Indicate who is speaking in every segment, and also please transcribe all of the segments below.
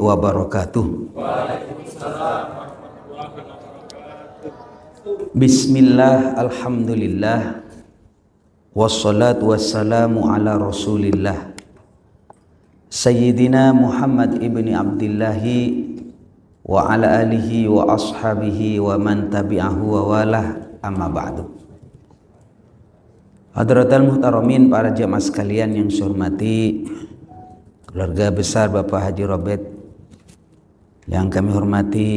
Speaker 1: wabarakatuh. Bismillah, alhamdulillah, wassalatu wassalamu ala rasulillah Sayyidina Muhammad ibni Abdillahi wa ala alihi wa ashabihi wa man tabi'ahu wa walah, amma ba'du. Hadratal muhtaramin, para jamaah sekalian yang saya hormati, keluarga besar Bapak Haji Robert yang kami hormati,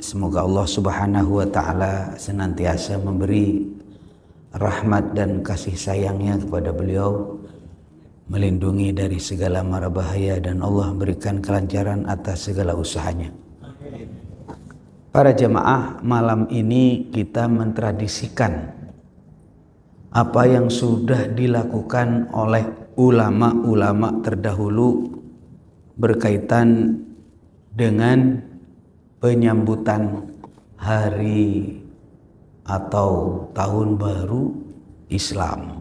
Speaker 1: semoga Allah Subhanahu wa Ta'ala senantiasa memberi rahmat dan kasih sayangnya kepada beliau, melindungi dari segala mara bahaya, dan Allah berikan kelancaran atas segala usahanya. Para jemaah, malam ini kita mentradisikan apa yang sudah dilakukan oleh ulama-ulama terdahulu berkaitan dengan penyambutan hari atau tahun baru Islam.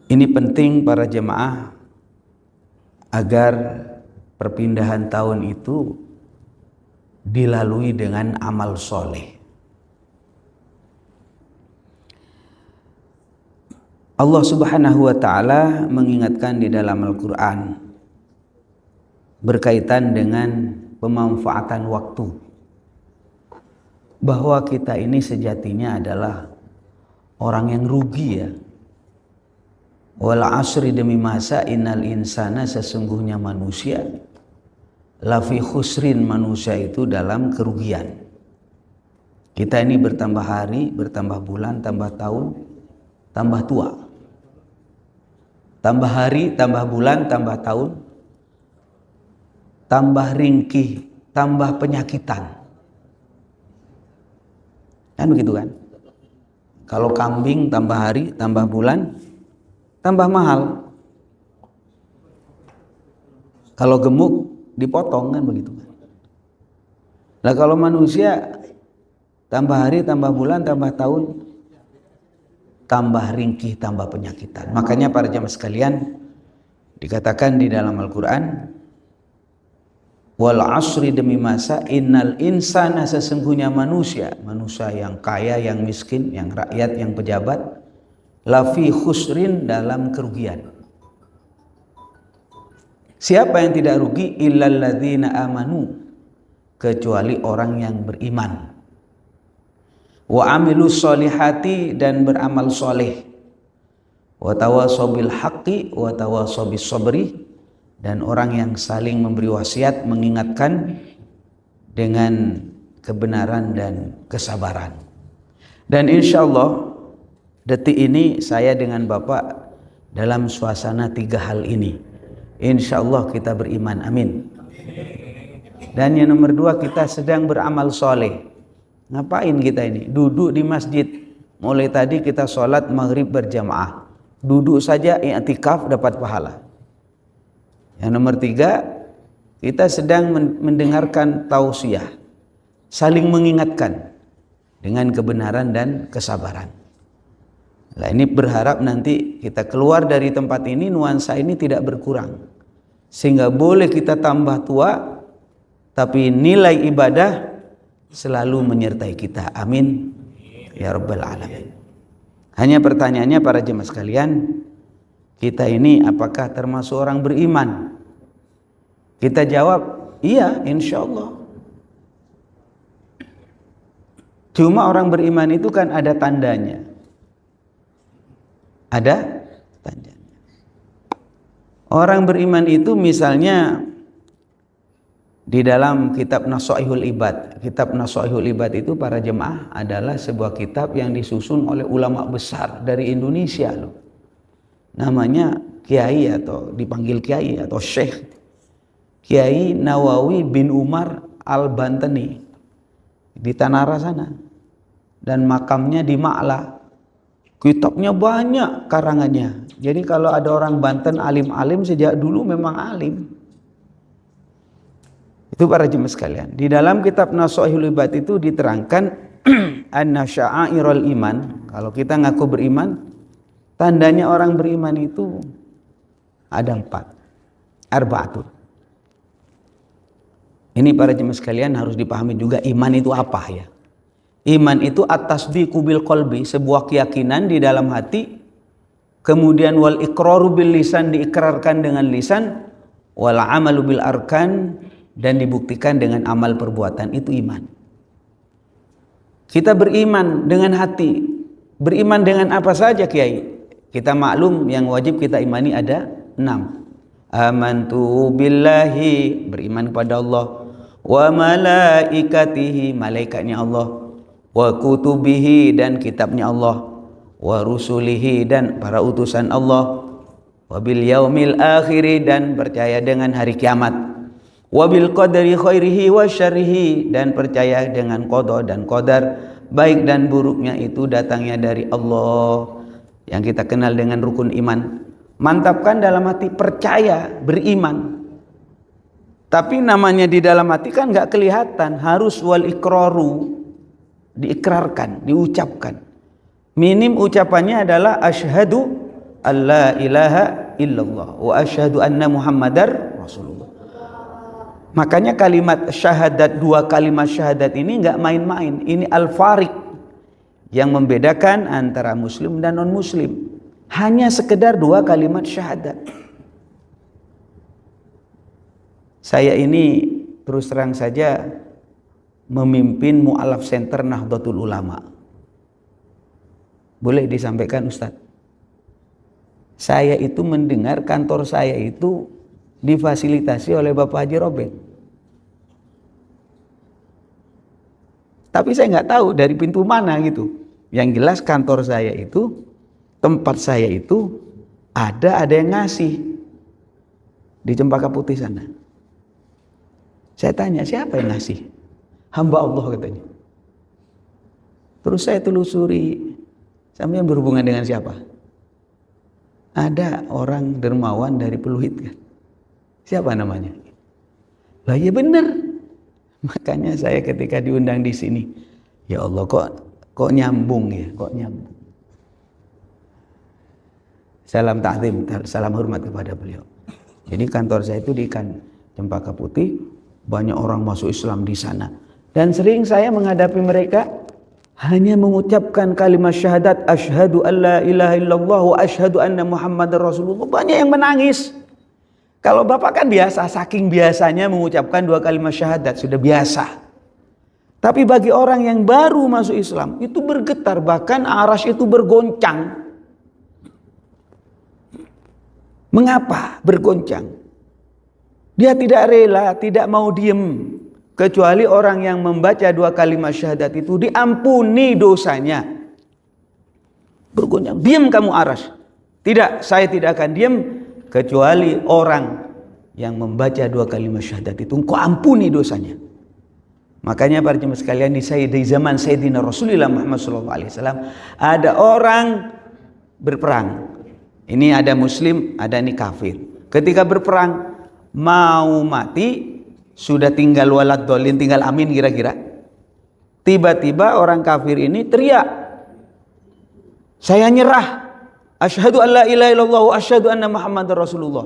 Speaker 1: Ini penting para jemaah agar perpindahan tahun itu dilalui dengan amal soleh. Allah Subhanahu wa Ta'ala mengingatkan di dalam Al-Quran berkaitan dengan pemanfaatan waktu, bahwa kita ini sejatinya adalah orang yang rugi ya. Wal asri, demi masa, innal insana, sesungguhnya manusia, lafi khusrin, manusia itu dalam kerugian. Kita ini bertambah hari, bertambah bulan, tambah tahun, tambah tua. Tambah hari, tambah bulan, tambah tahun, tambah ringkih, tambah penyakitan. Kan begitu kan? Kalau kambing tambah hari, tambah bulan, tambah mahal. Kalau gemuk dipotong, kan begitu kan? Nah kalau manusia tambah hari, tambah bulan, tambah tahun, tambah ringkih, tambah penyakitan. Makanya para jamaah sekalian, dikatakan di dalam Al-Quran, wal asri, demi masa, innal insana, sesungguhnya manusia, manusia yang kaya, yang miskin, yang rakyat, yang pejabat, lafi khusrin, dalam kerugian. Siapa yang tidak rugi? Illal ladzina amanu, kecuali orang yang beriman. Wa amilus solihati, dan beramal soleh. Wa tawasaw bil haqqi wa tawasaw bis sabri, dan orang yang saling memberi wasiat, mengingatkan dengan kebenaran dan kesabaran. Dan insya Allah detik ini saya dengan Bapak dalam suasana 3 hal ini. Insya Allah kita beriman, amin. Dan yang nomor 2, kita sedang beramal soleh. Ngapain kita ini? Duduk di masjid. Mulai tadi kita sholat maghrib berjamaah. Duduk saja i'tikaf dapat pahala. Yang nomor 3, kita sedang mendengarkan tausiah, saling mengingatkan dengan kebenaran dan kesabaran. Nah, ini berharap nanti kita keluar dari tempat ini, nuansa ini tidak berkurang, sehingga boleh kita tambah tua, tapi nilai ibadah selalu menyertai kita. Amin ya rabbal alamin. Hanya pertanyaannya para jemaah sekalian, kita ini apakah termasuk orang beriman? Kita jawab, iya, insya Allah. Cuma orang beriman itu kan ada tandanya. Ada tandanya. Orang beriman itu misalnya di dalam kitab Nasaihul Ibad. Kitab Nasaihul Ibad itu para jemaah adalah sebuah kitab yang disusun oleh ulama besar dari Indonesia loh. Namanya Kiai, atau dipanggil Kiai atau Syekh Kiai Nawawi bin Umar Al-Bantani di Tanara sana, dan makamnya di Ma'la. Kitabnya banyak karangannya. Jadi kalau ada orang Banten alim-alim, sejak dulu memang alim. Itu para jemaah sekalian. Di dalam kitab Nasaihul Ibad itu diterangkan anna sya'airul iman, kalau kita ngaku beriman, tandanya orang beriman itu ada 4. Arba'atun. Ini para jemaah sekalian harus dipahami juga iman itu apa ya. Iman itu at-tasdiqu bil qalbi, sebuah keyakinan di dalam hati. Kemudian wal iqraru bil lisan, diikrarkan dengan lisan. Wal amalu bil arkan, dan dibuktikan dengan amal perbuatan. Itu iman. Kita beriman dengan hati. Beriman dengan apa saja Kiai? Kita maklum yang wajib kita imani ada 6. Amantu billahi, beriman kepada Allah. Wa malaikatihi, malaikatnya Allah. Wa kutubihi, dan kitabnya Allah. Wa rusulihi, dan para utusan Allah. Wa bil yaumil akhiri, dan percaya dengan hari kiamat. Wa bil qadari khairihi wa syarrihi, dan percaya dengan qada dan qadar, baik dan buruknya itu datangnya dari Allah, yang kita kenal dengan rukun iman. Mantapkan dalam hati, percaya, beriman. Tapi namanya di dalam hati kan nggak kelihatan. Harus wal iqraru, diikrarkan, diucapkan. Minim ucapannya adalah asyhadu alla ilaha illallah wa asyhadu anna muhammadar rasulullah. Makanya kalimat syahadat, 2 kalimat syahadat ini nggak main-main. Ini al-fariq yang membedakan antara muslim dan non muslim. Hanya sekedar 2 kalimat syahadat. Saya ini terus terang saja memimpin Mu'alaf Center Nahdlatul Ulama. Boleh disampaikan Ustadz? Saya itu mendengar kantor saya itu difasilitasi oleh Bapak Haji Robert. Tapi saya nggak tahu dari pintu mana gitu. Yang jelas kantor saya itu, tempat saya itu ada yang ngasih di Cempaka Putih sana. Saya tanya, siapa yang ngasih? Hamba Allah katanya. Terus saya telusuri, sama yang berhubungan dengan siapa? Ada orang dermawan dari Peluit kan. Siapa namanya? Lah ya benar. Makanya saya ketika diundang di sini, ya Allah kok nyambung ya, kok nyambung. Salam ta'zim, salam hormat kepada beliau. Jadi kantor saya itu di Cempaka Putih, banyak orang masuk Islam di sana. Dan sering saya menghadapi mereka hanya mengucapkan kalimat syahadat asyhadu alla ilaha illallah wa asyhadu anna muhammadar rasulullah. Banyak yang menangis. Kalau Bapak kan biasa, saking biasanya mengucapkan 2 kalimat syahadat, sudah biasa. Tapi bagi orang yang baru masuk Islam, itu bergetar, bahkan arasy itu bergoncang. Mengapa bergoncang? Dia tidak rela, tidak mau diem. Kecuali orang yang membaca 2 kalimat syahadat itu diampuni dosanya. Bergoncang, diam kamu arasy. Tidak, saya tidak akan diam. Kecuali orang yang membaca 2 kalimat syahadat itu engkau ampuni dosanya. Makanya para jemaah sekalian, di zaman Sayyidina Rasulullah Muhammad SAW ada orang berperang. Ini ada muslim, ada ini kafir. Ketika berperang mau mati, sudah tinggal walad dolin, tinggal amin kira-kira. Tiba-tiba orang kafir ini teriak, saya nyerah. Asyhadu an la ilaha illallah wa asyhadu anna muhammadar rasulullah.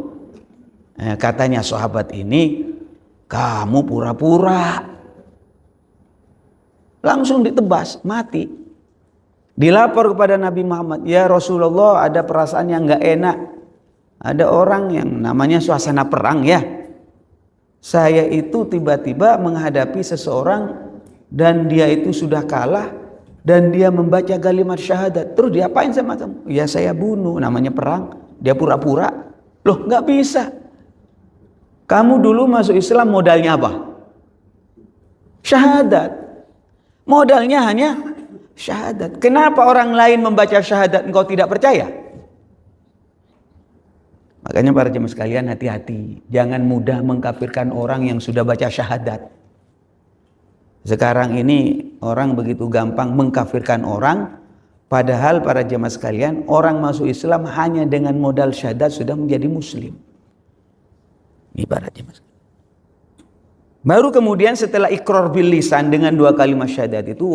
Speaker 1: Katanya sahabat ini, kamu pura-pura. Langsung ditebas, mati. Dilapor kepada Nabi Muhammad, ya Rasulullah, ada perasaan yang gak enak. Ada orang yang namanya suasana perang ya. Saya itu tiba-tiba menghadapi seseorang dan dia itu sudah kalah. Dan dia membaca kalimat syahadat. Terus diapain sama kamu? Ya saya bunuh, namanya perang. Dia pura-pura. Loh gak bisa. Kamu dulu masuk Islam modalnya apa? Syahadat. Modalnya hanya syahadat. Kenapa orang lain membaca syahadat engkau tidak percaya? Makanya para jemaah sekalian, hati-hati. Jangan mudah mengkafirkan orang yang sudah baca syahadat. Sekarang ini orang begitu gampang mengkafirkan orang, padahal para jemaah sekalian, orang masuk Islam hanya dengan modal syahadat sudah menjadi muslim. Ini para jemaah sekalian. Baru kemudian setelah iqrar bil lisan dengan 2 kalimat syahadat itu,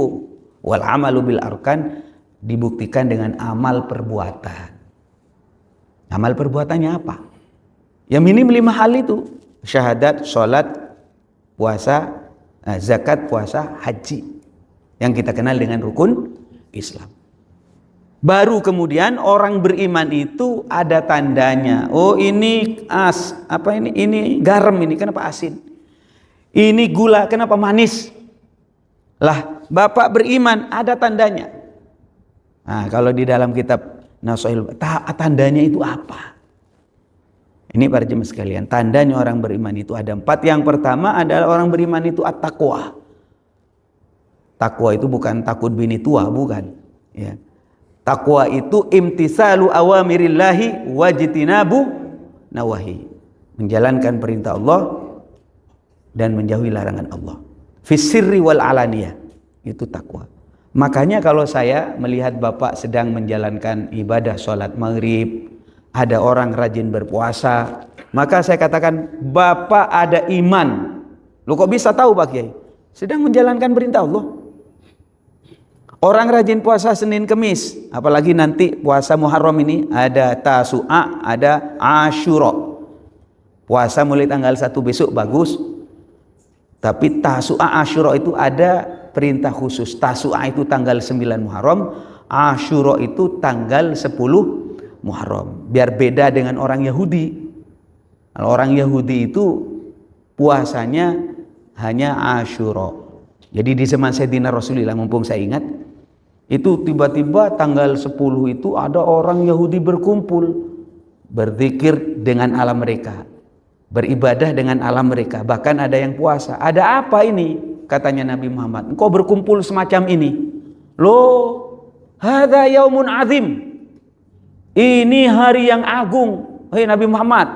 Speaker 1: wal amalu bil arkan, dibuktikan dengan amal perbuatan. Amal perbuatannya apa? Ya minim 5 hal itu. Syahadat, sholat, puasa, zakat, puasa, haji, yang kita kenal dengan rukun Islam. Baru kemudian orang beriman itu ada tandanya. Oh, ini ini garam, ini kenapa asin? Ini gula, kenapa manis? Lah, Bapak beriman ada tandanya. Nah, kalau di dalam kitab Nasuhul, tandanya itu apa? Ini para jemaah sekalian, tandanya orang beriman itu ada 4. Yang pertama adalah orang beriman itu at-taqwa. Takwa itu bukan takut bini tua, bukan. Ya. Takwa itu imtisalu awamirillahi wajtinabu nawahi. Menjalankan perintah Allah dan menjauhi larangan Allah. Fisirri wal alaniyah. Itu takwa. Makanya kalau saya melihat Bapak sedang menjalankan ibadah sholat maghrib, ada orang rajin berpuasa, maka saya katakan Bapak ada iman. Lu kok bisa tahu Pak Kiai? Sedang menjalankan perintah Allah. Orang rajin puasa Senin Kemis, apalagi nanti puasa Muharram ini ada Tasu'a, ada Asyura. Puasa mulai tanggal 1 besok bagus. Tapi Tasu'a, Asyura itu ada perintah khusus. Tasu'a itu tanggal 9 Muharram, Asyura itu tanggal 10 Muharram. Biar beda dengan orang Yahudi. Kalau orang Yahudi itu puasanya hanya Asyura. Jadi di zaman Sayyidina Rasulullah, mumpung saya ingat, itu tiba-tiba tanggal 10 itu ada orang Yahudi berkumpul, berzikir dengan alam mereka, beribadah dengan alam mereka, bahkan ada yang puasa. Ada apa ini? Katanya Nabi Muhammad, engkau berkumpul semacam ini? Loh, hadza yaumun azim. Ini hari yang agung. Hei Nabi Muhammad,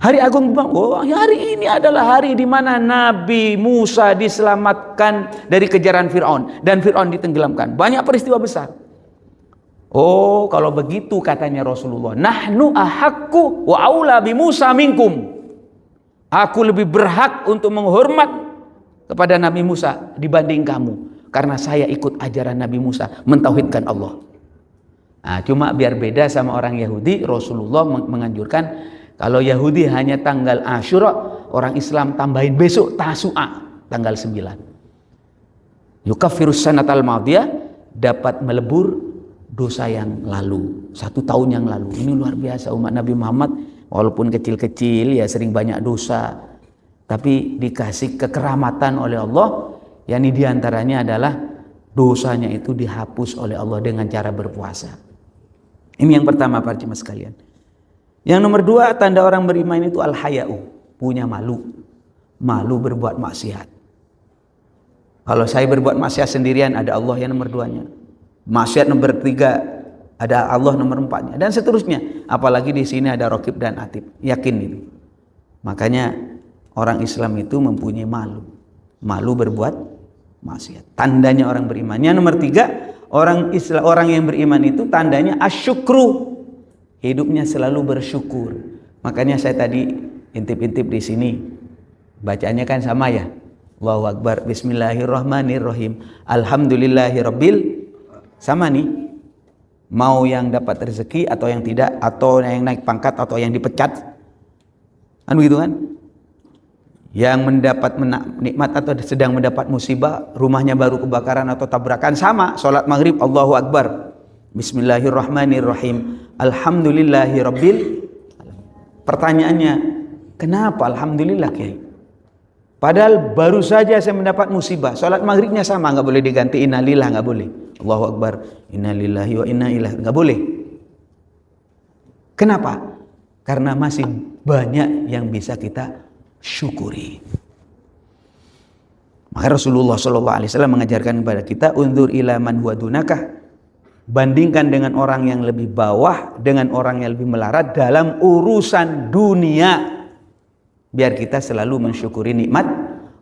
Speaker 1: hari agung. Oh, hari ini adalah hari di mana Nabi Musa diselamatkan dari kejaran Fir'aun dan Fir'aun ditenggelamkan. Banyak peristiwa besar. Oh, kalau begitu katanya Rasulullah, nahnu ahaqqu wa aula bi Musa minkum. Aku lebih berhak untuk menghormat kepada Nabi Musa dibanding kamu, karena saya ikut ajaran Nabi Musa mentauhidkan Allah. Nah, cuma biar beda sama orang Yahudi, Rasulullah menganjurkan kalau Yahudi hanya tanggal Asyura, orang Islam tambahin besok Tasu'a tanggal 9. Yukaffirus sanatal madiyah, dapat melebur dosa yang lalu, 1 tahun yang lalu. Ini luar biasa umat Nabi Muhammad, walaupun kecil-kecil ya sering banyak dosa, tapi dikasih kekeramatan oleh Allah, yakni diantaranya adalah dosanya itu dihapus oleh Allah dengan cara berpuasa. Ini yang pertama para jemaah sekalian. Yang nomor 2, tanda orang beriman itu al-haya'u, punya malu. Malu berbuat maksiat. Kalau saya berbuat maksiat sendirian, ada Allah yang nomor 2-nya. Maksiat nomor 3, ada Allah nomor 4-nya, dan seterusnya. Apalagi di sini ada Raqib dan Atid. Yakin itu. Makanya orang Islam itu mempunyai malu. Malu berbuat maksiat. Tandanya orang beriman. Yang nomor 3, orang yang beriman itu tandanya asyukru. Hidupnya selalu bersyukur. Makanya saya tadi intip-intip di sini, bacaannya kan sama ya. Allahu Akbar, Bismillahirrahmanirrahim, Alhamdulillahirabbil. Sama nih. Mau yang dapat rezeki atau yang tidak, atau yang naik pangkat atau yang dipecat, kan begitu kan? Yang mendapat nikmat atau sedang mendapat musibah, rumahnya baru kebakaran atau tabrakan, sama. Sholat maghrib Allahu Akbar, Bismillahirrahmanirrahim, Alhamdulillahirabbil. Pertanyaannya, kenapa Alhamdulillah Kiai? Padahal baru saja saya mendapat musibah. Sholat maghribnya sama, nggak boleh diganti innalillah, nggak boleh. Allahu Akbar, innalillahi wa inna ilaihi, nggak boleh. Kenapa? Karena masih banyak yang bisa kita syukuri. Maka Rasulullah SAW mengajarkan kepada kita, undur ila man huwa dunakah, bandingkan dengan orang yang lebih bawah dengan orang yang lebih melarat dalam urusan dunia, biar kita selalu mensyukuri nikmat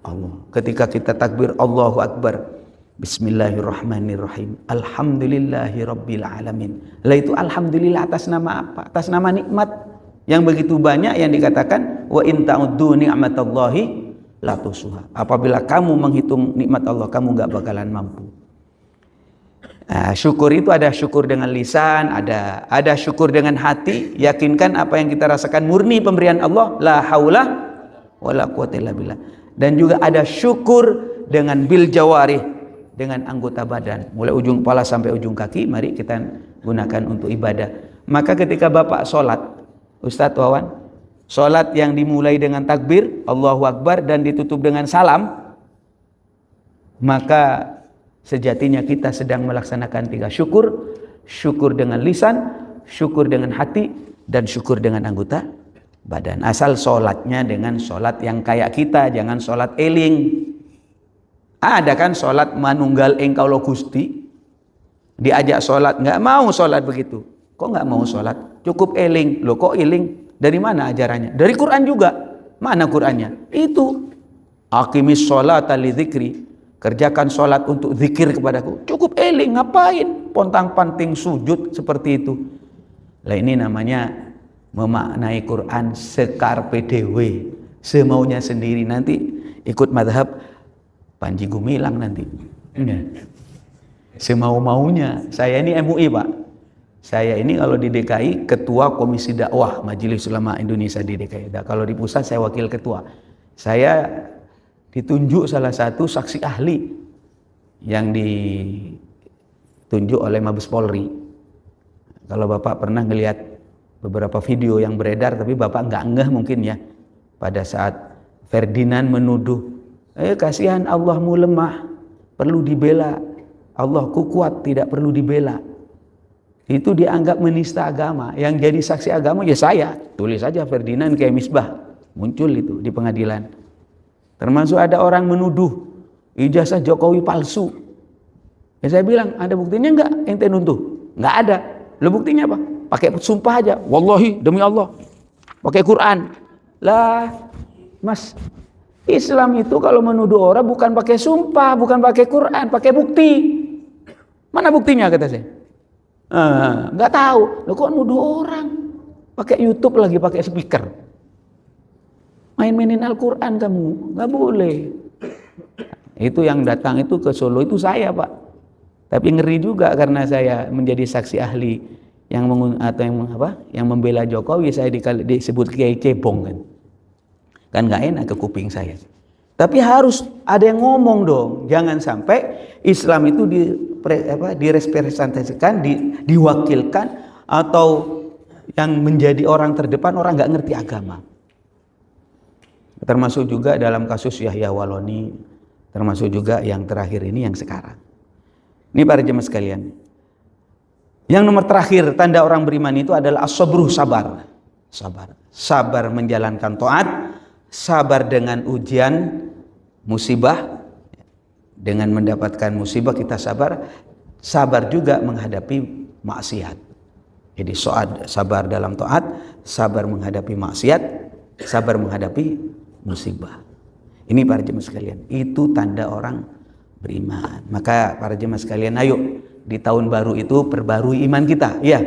Speaker 1: Allah. Ketika kita takbir Allahu Akbar, Bismillahirrahmanirrahim, Alhamdulillahirabbil alamin. Lah itu alhamdulillah atas nama apa? Atas nama nikmat yang begitu banyak yang dikatakan wa in ta'uddu ni'matallahi la tusuha. Apabila kamu menghitung nikmat Allah, kamu enggak bakalan mampu. Nah, syukur itu ada syukur dengan lisan, ada syukur dengan hati. Yakinkan apa yang kita rasakan murni pemberian Allah. La haula wala quwwata illa billah. Dan juga ada syukur dengan bil jawarih, dengan anggota badan, mulai ujung kepala sampai ujung kaki, mari kita gunakan untuk ibadah. Maka ketika Bapak sholat, Ustadz Wawan, sholat yang dimulai dengan takbir Allahu Akbar dan ditutup dengan salam, maka sejatinya kita sedang melaksanakan 3 syukur. Syukur dengan lisan, syukur dengan hati, dan syukur dengan anggota badan. Asal sholatnya dengan sholat yang kayak kita, jangan sholat eling. Ada kan sholat manunggal engkau lo Gusti, diajak sholat nggak mau sholat begitu. Kok nggak mau sholat? Cukup eling. Lo kok eling? Dari mana ajarannya? Dari Quran juga. Mana Qurannya? Itu aqimis sholata li dzikri, kerjakan sholat untuk zikir kepadaku. Cukup eling, ngapain pontang-panting sujud seperti itu? Lah ini namanya memaknai Quran sekarpe dewe, semaunya sendiri. Nanti ikut madhab Panji Gumilang nanti. Semau-maunya. Saya ini MUI Pak. Saya ini kalau di DKI ketua Komisi Dakwah Majelis Ulama Indonesia di DKI. Kalau di pusat saya wakil ketua. Saya ditunjuk salah satu saksi ahli yang ditunjuk oleh Mabes Polri. Kalau Bapak pernah ngelihat beberapa video yang beredar, tapi Bapak nggak ngeh mungkin ya, pada saat Ferdinand menuduh, kasihan Allahmu lemah, perlu dibela, Allahku kuat, tidak perlu dibela. Itu dianggap menista agama. Yang jadi saksi agama ya saya. Tulis saja Ferdinand kayak misbah, muncul itu di pengadilan. Termasuk ada orang menuduh ijazah Jokowi palsu. Ya saya bilang, ada buktinya enggak ente nuntuh? Enggak ada. Lo buktinya apa? Pakai sumpah aja. Wallahi demi Allah. Pakai Quran. Lah, Mas, Islam itu kalau menuduh orang bukan pakai sumpah, bukan pakai Quran, pakai bukti. Mana buktinya kata saya? Enggak tahu. Lo kok nuduh orang? Pakai YouTube lagi, pakai speaker. Main-mainin Al-Quran kamu, nggak boleh. Itu yang datang itu ke Solo itu saya Pak. Tapi ngeri juga karena saya menjadi saksi ahli yang membela Jokowi, saya disebut Kiai Cebong kan nggak enak ke kuping saya. Tapi harus ada yang ngomong dong, jangan sampai Islam itu direpresentasikan, diwakilkan, atau yang menjadi orang terdepan orang nggak ngerti agama. Termasuk juga dalam kasus Yahya Waloni, termasuk juga yang terakhir ini yang sekarang. Ini para jemaah sekalian. Yang nomor terakhir tanda orang beriman itu adalah as-sabru, sabar. Sabar menjalankan taat, sabar dengan ujian musibah. Dengan mendapatkan musibah kita sabar, sabar juga menghadapi maksiat. Jadi sabar dalam taat, sabar menghadapi maksiat, sabar menghadapi musibah. Ini para jemaah sekalian, itu tanda orang beriman. Maka para jemaah sekalian, ayo di tahun baru itu perbarui iman kita, ya,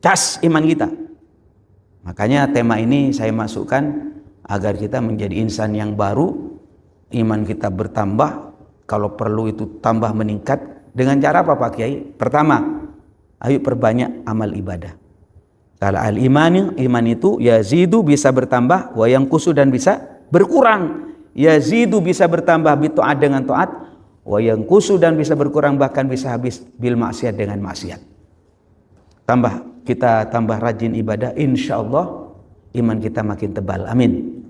Speaker 1: cas iman kita. Makanya tema ini saya masukkan agar kita menjadi insan yang baru, iman kita bertambah, kalau perlu itu tambah meningkat. Dengan cara apa Pak Kiai? Pertama, ayo perbanyak amal ibadah. Kalau iman itu yazidu, bisa bertambah, wa yanqusu, dan bisa berkurang. Yazidu bisa bertambah bitaat, dengan taat, wa yanqusu, dan bisa berkurang bahkan bisa habis bil maksiat, dengan maksiat. Kita tambah rajin ibadah, insyaallah iman kita makin tebal. Amin.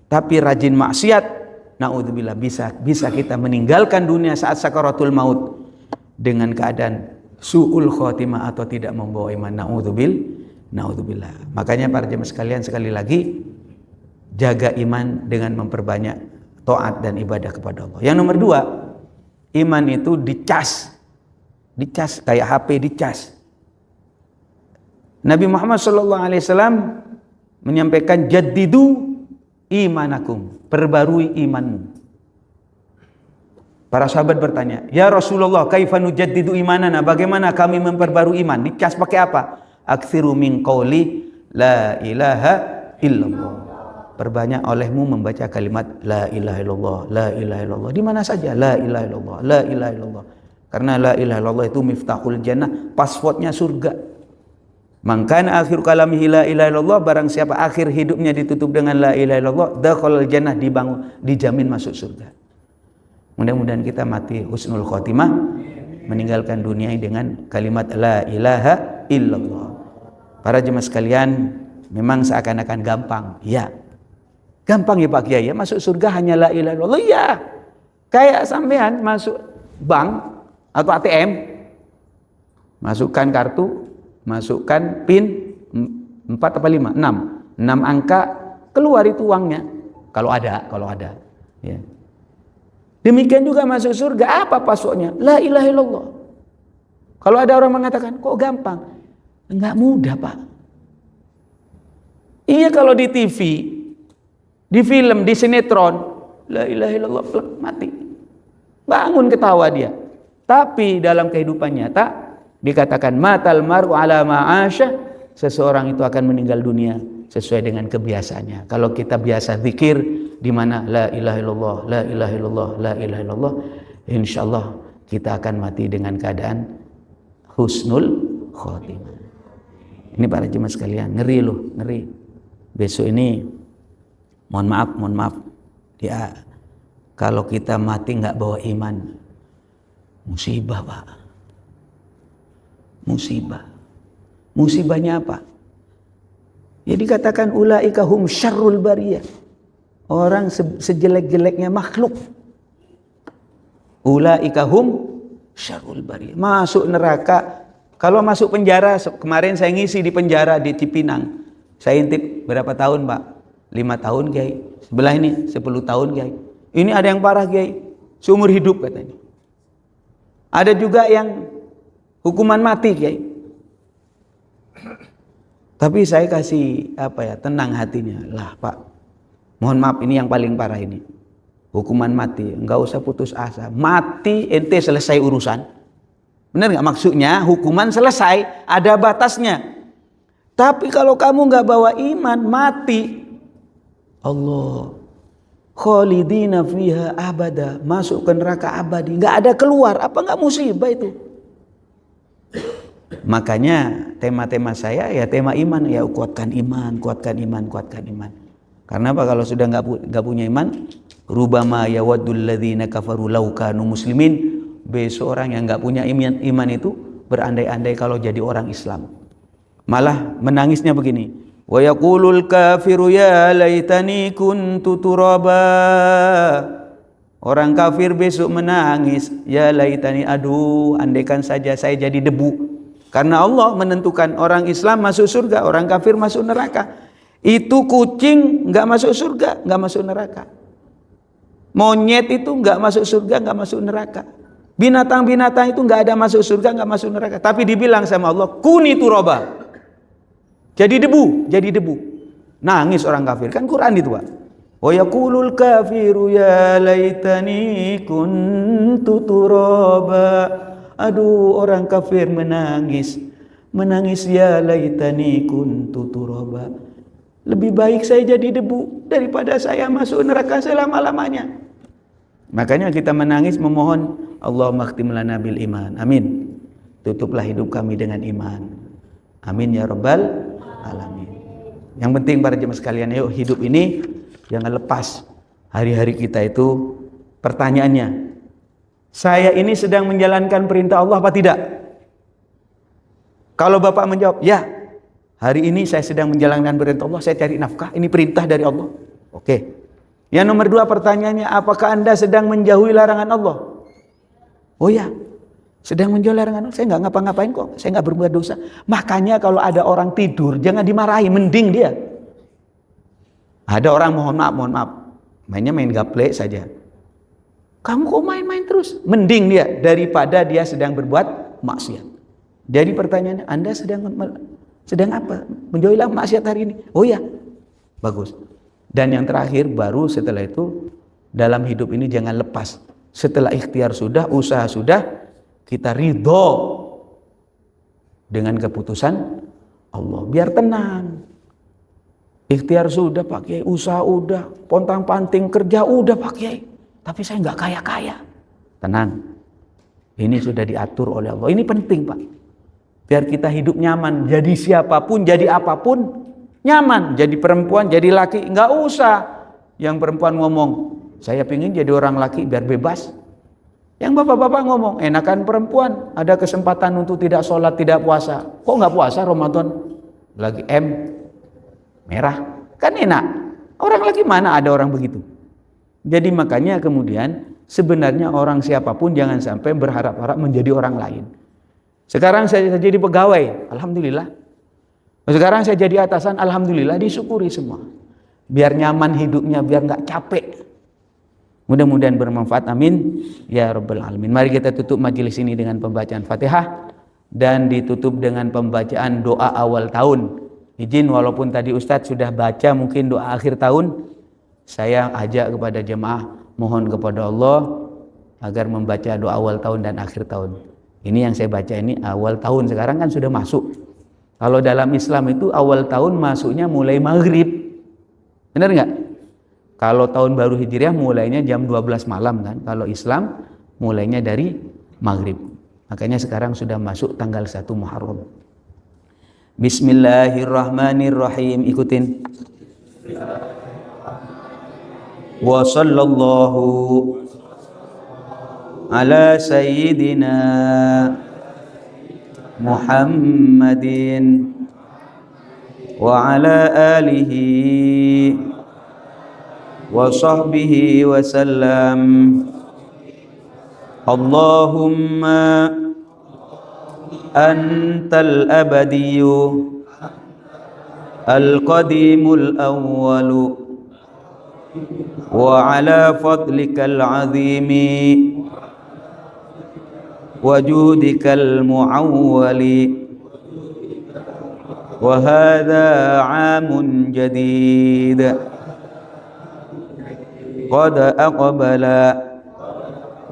Speaker 1: Tapi rajin maksiat, naudzubillah, bisa kita meninggalkan dunia saat sakaratul maut dengan keadaan su'ul khotimah atau tidak membawa iman. Naudzubillah. Makanya para jemaah sekalian, sekali lagi jaga iman dengan memperbanyak taat dan ibadah kepada Allah. Yang nomor 2, iman itu dicas kayak HP dicas. Nabi Muhammad SAW menyampaikan jaddidu imanakum, perbarui imanmu. Para sahabat bertanya, ya Rasulullah, kaifa nujaddidu imanana, bagaimana kami memperbarui iman? Dicas pakai apa? Aktsiru min qauli la ilaha illallah. Perbanyak olehmu membaca kalimat la ilaha illallah, la ilaha illallah. Di mana saja la ilaha illallah, la ilaha illallah. Karena la ilaha illallah itu miftahul jannah, passwordnya surga. Mangkan akhir kalamihi la ilaha illallah, barang siapa akhir hidupnya ditutup dengan la ilaha illallah, dakhalal jannah, dijamin masuk surga. Mudah-mudahan kita mati husnul khotimah, meninggalkan dunia ini dengan kalimat la ilaha illallah. Para jemaah sekalian, memang seakan-akan gampang. Ya, gampang ya Pak Kiai, ya masuk surga hanya la ilaha illallah. Ya, kayak sampean masuk bank atau ATM, masukkan kartu, masukkan PIN 4 apa 5? 6 angka, keluar itu uangnya kalau ada ya. Demikian juga masuk surga, apa passwordnya? La ilaha illallah. Kalau ada orang mengatakan kok gampang, enggak mudah Pak. Iya, kalau di TV, di film, di sinetron, la ilaha illallah, mati, bangun ketawa dia. Tapi dalam kehidupan nyata dikatakan matal mar'u ala ma'asya, seseorang itu akan meninggal dunia sesuai dengan kebiasaannya. Kalau kita biasa zikir di mana la ilaha illallah, la ilaha illallah, la ilaha illallah, insyaallah kita akan mati dengan keadaan husnul khotimah. Ini para jemaah sekalian, ngeri loh, ngeri. Besok ini mohon maaf ya, kalau kita mati nggak bawa iman, musibah Pak. Musibahnya apa? Ya dikatakan ulaika hum syarrul bariyah, orang sejelek-jeleknya makhluk. Ulaika hum syarrul bariyah, masuk neraka. Kalau masuk penjara, kemarin saya ngisi di penjara di Cipinang, saya intip berapa tahun Pak? 5 tahun Kiai. Sebelah ini 10 tahun Kiai. Ini ada yang parah Kiai, seumur hidup katanya. Ada juga yang hukuman mati Kiai. Tapi saya kasih tenang hatinya. Lah Pak, mohon maaf, ini yang paling parah ini. Hukuman mati, enggak usah putus asa. Mati ente selesai urusan. Benar enggak maksudnya? Hukuman selesai, ada batasnya. Tapi kalau kamu enggak bawa iman, mati, Allah, khalidina fiha abada, masuk ke neraka abadi, enggak ada keluar. Apa enggak musibah itu? Makanya tema-tema saya ya tema iman, ya kuatkan iman. Karena apa? Kalau sudah nggak punya iman, rubama yawaddul ladzina kafaru law kanu muslimin, besok orang yang nggak punya iman itu berandai-andai kalau jadi orang Islam. Malah menangisnya begini, wa yaqulul kafiru ya laitani kuntu turaba. Orang kafir besok menangis, ya laitani, aduh andaikan saja saya jadi debu. Karena Allah menentukan orang Islam masuk surga, orang kafir masuk neraka. Itu kucing nggak masuk surga, nggak masuk neraka. Monyet itu nggak masuk surga, nggak masuk neraka. Binatang-binatang itu nggak ada masuk surga, nggak masuk neraka. Tapi dibilang sama Allah, kuni turaba. Jadi debu. Nangis orang kafir, kan Quran itu Pak. Wa yaqulul kafiru ya laitani kuntu turaba. Aduh, orang kafir menangis ya laitani kuntu turaba. Lebih baik saya jadi debu daripada saya masuk neraka selama-lamanya. Makanya kita menangis memohon, Allahumma khtim lana bil iman. Amin. Tutuplah hidup kami dengan iman. Amin ya rabbal alamin. Yang penting para jemaah sekalian, yuk hidup ini jangan lepas. Hari-hari kita itu pertanyaannya, saya ini sedang menjalankan perintah Allah apa tidak? Kalau Bapak menjawab, ya, hari ini saya sedang menjalankan perintah Allah, saya cari nafkah, ini perintah dari Allah. Oke. Yang nomor 2 pertanyaannya, apakah Anda sedang menjauhi larangan Allah? Oh ya, sedang menjauhi larangan Allah, saya nggak ngapa-ngapain kok, saya nggak berbuat dosa. Makanya kalau ada orang tidur, jangan dimarahi, mending dia. Ada orang mohon maaf, mainnya main gaple saja. Kamu kok main-main terus? Mending dia daripada dia sedang berbuat maksiat. Jadi pertanyaannya, Anda sedang apa? Menjauhilah maksiat hari ini. Oh ya, bagus. Dan yang terakhir, baru setelah itu, dalam hidup ini jangan lepas. Setelah ikhtiar sudah, usaha sudah, kita ridho dengan keputusan Allah. Biar tenang. Ikhtiar sudah Pak Kiai, usaha udah, pontang-panting kerja udah Pak Kiai. Tapi saya nggak kaya-kaya. Tenang. Ini sudah diatur oleh Allah. Ini penting Pak. biar kita hidup nyaman. Jadi siapapun, jadi apapun nyaman. Jadi perempuan, jadi laki, nggak usah yang perempuan ngomong, saya pengen jadi orang laki biar bebas. Yang bapak-bapak ngomong, enakan perempuan ada kesempatan untuk tidak sholat, tidak puasa. Kok nggak puasa Ramadan? Lagi merah, kan enak. Orang lagi mana ada orang begitu. Jadi makanya kemudian sebenarnya orang siapapun jangan sampai berharap-harap menjadi orang lain. Sekarang saya jadi pegawai, alhamdulillah. Sekarang saya jadi atasan, alhamdulillah, disyukuri semua. Biar nyaman hidupnya, biar nggak capek. Mudah-mudahan bermanfaat, amin ya rabbal alamin. Mari kita tutup majelis ini dengan pembacaan Fatihah dan ditutup dengan pembacaan doa awal tahun. Izin, walaupun tadi Ustadz sudah baca mungkin doa akhir tahun, saya ajak kepada jemaah, mohon kepada Allah agar membaca doa awal tahun dan akhir tahun. Ini yang saya baca ini awal tahun, sekarang kan sudah masuk. Kalau dalam Islam itu awal tahun masuknya mulai maghrib, benar nggak? Kalau tahun baru Hijriah mulainya jam 12 malam kan. Kalau Islam mulainya dari maghrib. Makanya sekarang sudah masuk tanggal 1 Muharram. Bismillahirrahmanirrahim. Ikutin. Wa sallallahu ala sayyidina Muhammadin wa ala alihi wa sahbihi wa sallam. Allahumma antal abadiyyu al-qadimul awwalu wa ala fadlikal azimi wa judikal muawwali wa hadha 'amun jadid qad aqbala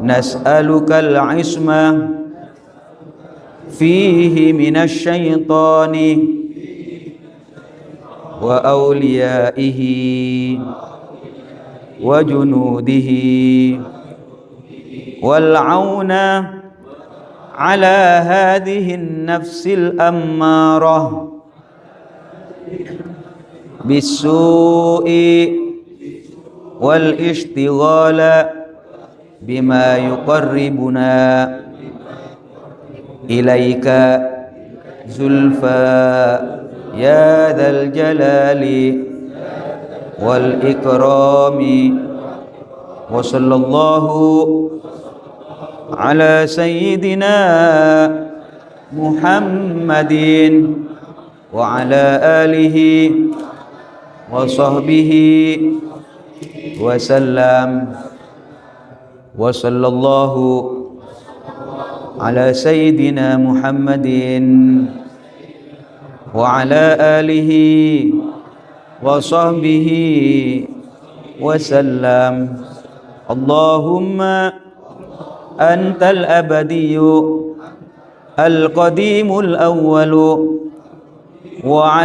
Speaker 1: nas'alukal 'ismah fihi minasy syaitani wa awliyaihi wa junudihi wal 'auna ala hadhihi an-nafsil ammarah bis-su'i wal ishtighala bima yuqarribuna ilaika zulfa ya dzal jalali wal ikrami wa sallallahu ala sayyidina Muhammadin wa ala alihi wa sahbihi wa sallam wa sallallahu ala sayyidina Muhammadin wa ala alihi wa sahbihi wa sallam. Allahumma antal abadiyyu al-qadimul awwalu wa